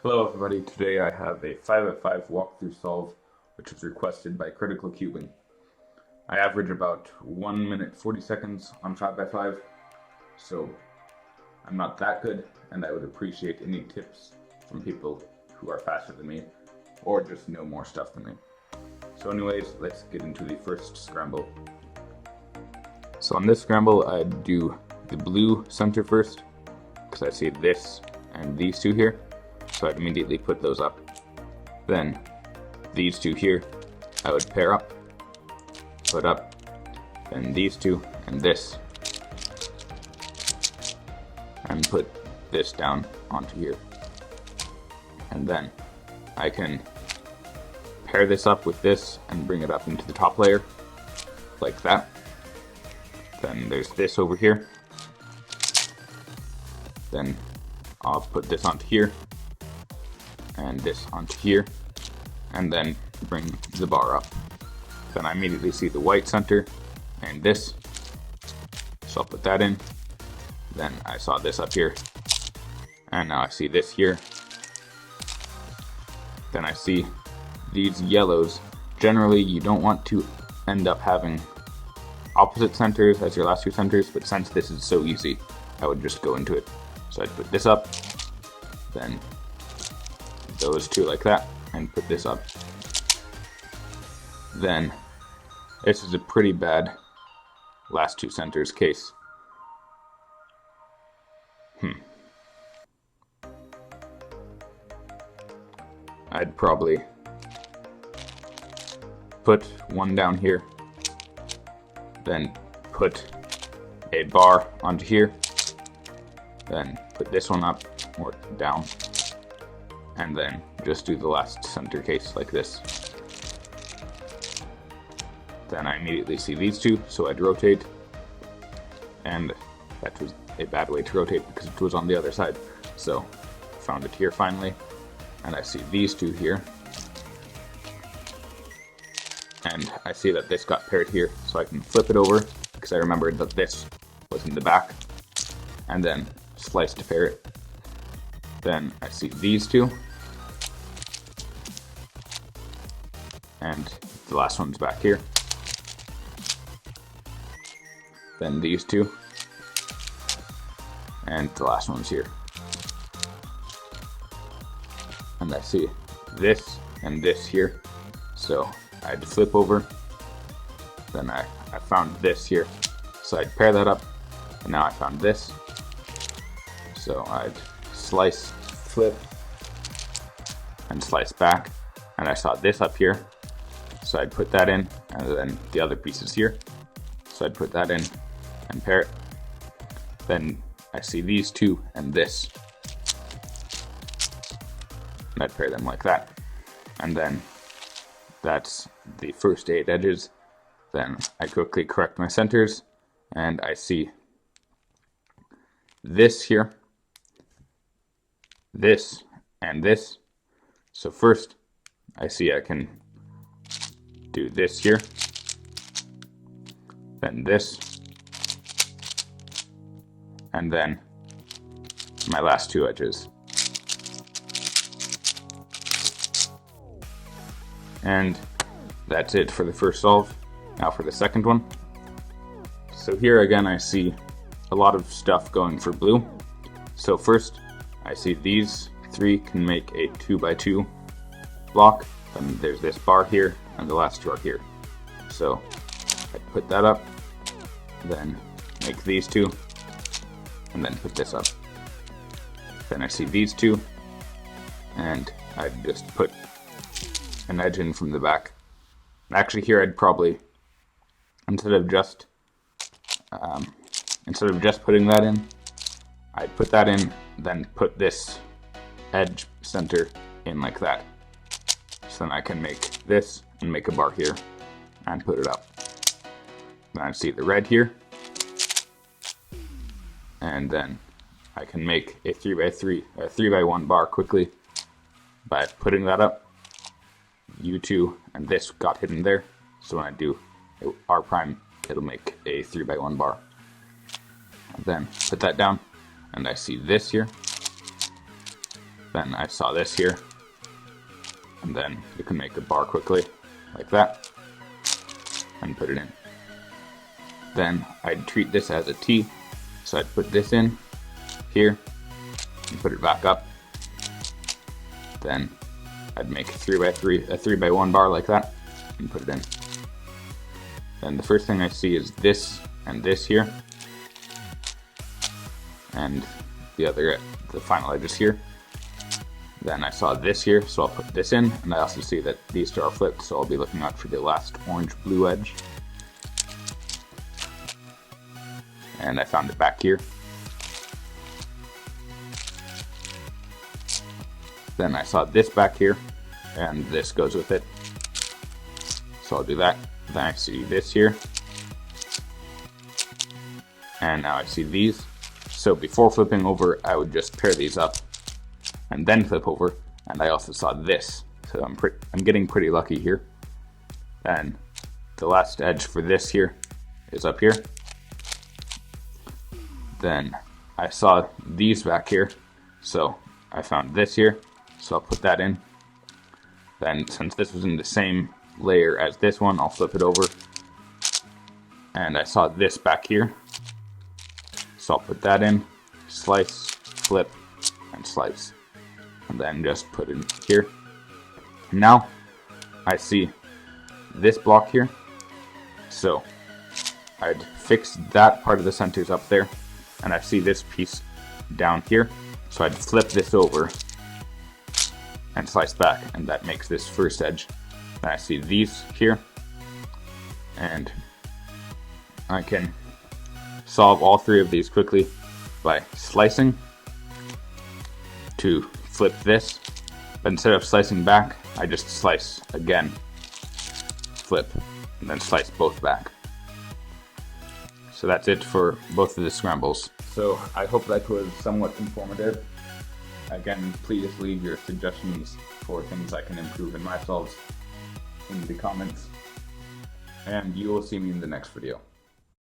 Hello everybody, today I have a 5 at 5 walkthrough solve which was requested by Critical Cubing. I average about 1 minute 40 seconds on 5 by 5, so I'm not that good and I would appreciate any tips from people who are faster than me or just know more stuff than me. So anyways, let's get into the first scramble. So on this scramble I'd do the blue center first because I see this and these two here. So I'd immediately put those up. Then these two here, I would pair up, put up, then these two and this, and put this down onto here. And then I can pair this up with this and bring it up into the top layer, like that. Then there's this over here. Then I'll put this onto here, and this onto here, and then bring the bar up. Then I immediately see the white center and this, so I'll put that in. Then I saw this up here, and now I see this here. Then I see these yellows. Generally you don't want to end up having opposite centers as your last two centers, but since this is so easy, I would just go into it. So I'd put this up, then those two like that, and put this up. Then this is a pretty bad last two centers case. I'd probably put one down here, then put a bar onto here, then put this one up or down, and then just do the last center case like this. Then I immediately see these two, so I'd rotate, and that was a bad way to rotate because it was on the other side. So found it here finally, and I see these two here, and I see that this got paired here, so I can flip it over because I remembered that this was in the back, and then slice to pair it. Then I see these two, and the last one's back here. Then these two, and the last one's here. And I see this and this here, so I'd flip over. Then I found this here, so I'd pair that up, and now I found this, so I'd slice, flip, and slice back, and I saw this up here, so I'd put that in, and then the other pieces here, so I'd put that in and pair it. Then I see these two and this, and I'd pair them like that, and then that's the first 8 edges. Then I quickly correct my centers, and I see this here, this, and this. So first I see I can do this here, then this, and then my last 2 edges. And that's it for the first solve. Now for the second one. So here again I see a lot of stuff going for blue. So first I see these 3 can make a 2x2 block, and there's this bar here, and the last 2 are here. So I put that up, then make these 2, and then put this up. Then I see these 2, and I just put an edge in from the back. Actually here I'd probably, instead of just putting that in, I'd put that in, then put this edge center in like that. So then I can make this and make a bar here and put it up. Then I see the red here, and then I can make a 3x3, a 3x1 bar quickly by putting that up. U2 and this got hidden there, so when I do R prime, it'll make a 3x1 bar. And then put that down, and I see this here, Then I saw this here, and then you can make a bar quickly, like that, and put it in. Then I'd treat this as a T, so I'd put this in here, and put it back up. Then I'd make a 3x3, a 3x1 bar like that, and put it in. Then the first thing I see is this and this here, and the final edge is here. Then I saw this here, so I'll put this in, and I also see that these two are flipped, so I'll be looking out for the last orange-blue edge. And I found it back here. Then I saw this back here, and this goes with it. So I'll do that. Then I see this here. And now I see these. So before flipping over, I would just pair these up and then flip over. And I also saw this. So I'm getting pretty lucky here. And the last edge for this here is up here. Then I saw these back here. So I found this here. So I'll put that in. Then since this was in the same layer as this one, I'll flip it over. And I saw this back here. So I'll put that in, slice, flip, and slice. And then just put it here. Now I see this block here. So I'd fix that part of the centers up there. And I see this piece down here. So I'd flip this over and slice back, and that makes this first edge. Then I see these here, and I can solve all three of these quickly by slicing to flip this. But instead of slicing back, I just slice again, flip, and then slice both back. So that's it for both of the scrambles. So I hope that was somewhat informative. Again, please leave your suggestions for things I can improve in my solves in the comments, and you will see me in the next video.